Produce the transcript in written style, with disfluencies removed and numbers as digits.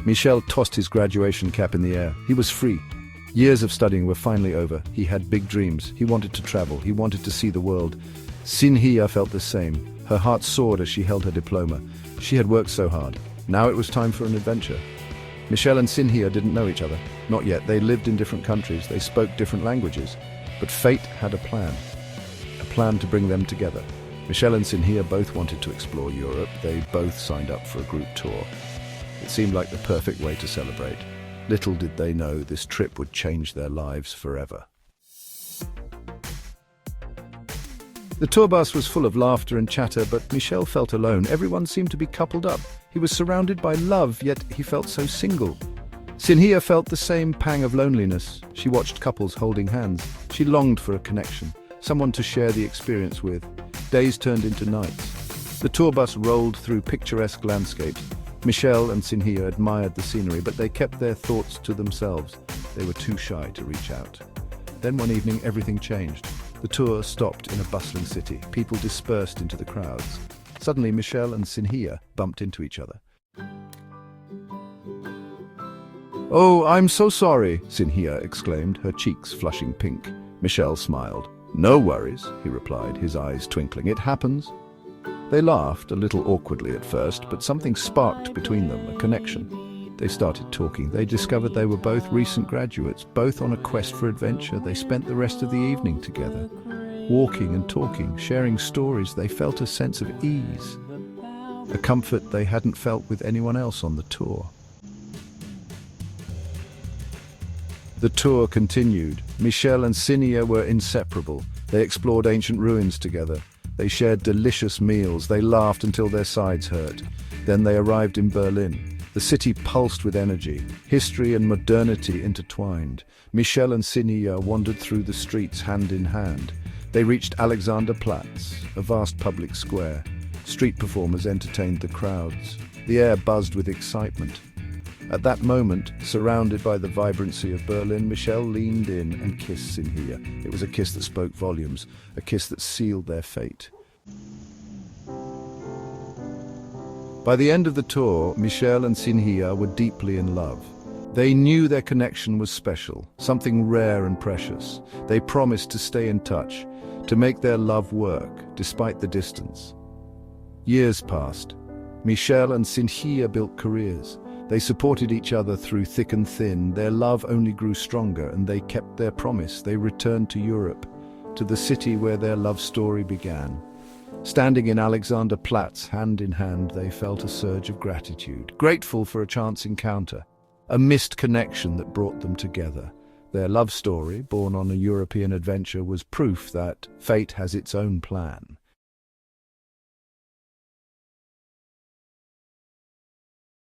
Michel tossed his graduation cap in the air. He was free. Years of studying were finally over. He had big dreams. He wanted to travel. He wanted to see the world. Sinhiya felt the same. Her heart soared as she held her diploma. She had worked so hard. Now it was time for an adventure. Michel and Sinhiya didn't know each other. Not yet. They lived in different countries. They spoke different languages. But fate had a plan to bring them together. Michel and Sinhiya both wanted to explore Europe. They both signed up for a group tour. It seemed like the perfect way to celebrate. Little did they know this trip would change their lives forever. The tour bus was full of laughter and chatter, but Michel felt alone. Everyone seemed to be coupled up. He was surrounded by love, yet he felt so single. Sinhiya felt the same pang of loneliness. She watched couples holding hands. She longed for a connection, someone to share the experience with. Days turned into nights. The tour bus rolled through picturesque landscapes. Michel and Sinhiya admired the scenery, but they kept their thoughts to themselves. They were too shy to reach out. Then one evening, everything changed. The tour stopped in a bustling city. People dispersed into the crowds. Suddenly, Michel and Sinhiya bumped into each other. "Oh, I'm so sorry," Sinhiya exclaimed, her cheeks flushing pink. Michel smiled. "No worries," he replied, his eyes twinkling. "It happens." They laughed, a little awkwardly at first, but something sparked between them, a connection. They started talking. They discovered they were both recent graduates, both on a quest for adventure. They spent the rest of the evening together, walking and talking, sharing stories. They felt a sense of ease, a comfort they hadn't felt with anyone else on the tour. The tour continued. Michel and Sinhiya were inseparable. They explored ancient ruins together. They shared delicious meals. They laughed until their sides hurt. Then they arrived in Berlin. The city pulsed with energy. History and modernity intertwined. Michel and Sinhiya wandered through the streets hand in hand. They reached Alexanderplatz, a vast public square. Street performers entertained the crowds. The air buzzed with excitement. At that moment, surrounded by the vibrancy of Berlin, Michel leaned in and kissed Sinhiya. It was a kiss that spoke volumes, a kiss that sealed their fate. By the end of the tour, Michel and Sinhiya were deeply in love. They knew their connection was special, something rare and precious. They promised to stay in touch, to make their love work, despite the distance. Years passed. Michel and Sinhiya built careers. They supported each other through thick and thin. Their love only grew stronger, and they kept their promise. They returned to Europe, to the city where their love story began. Standing in Alexanderplatz, hand in hand, they felt a surge of gratitude, grateful for a chance encounter, a missed connection that brought them together. Their love story, born on a European adventure, was proof that fate has its own plan.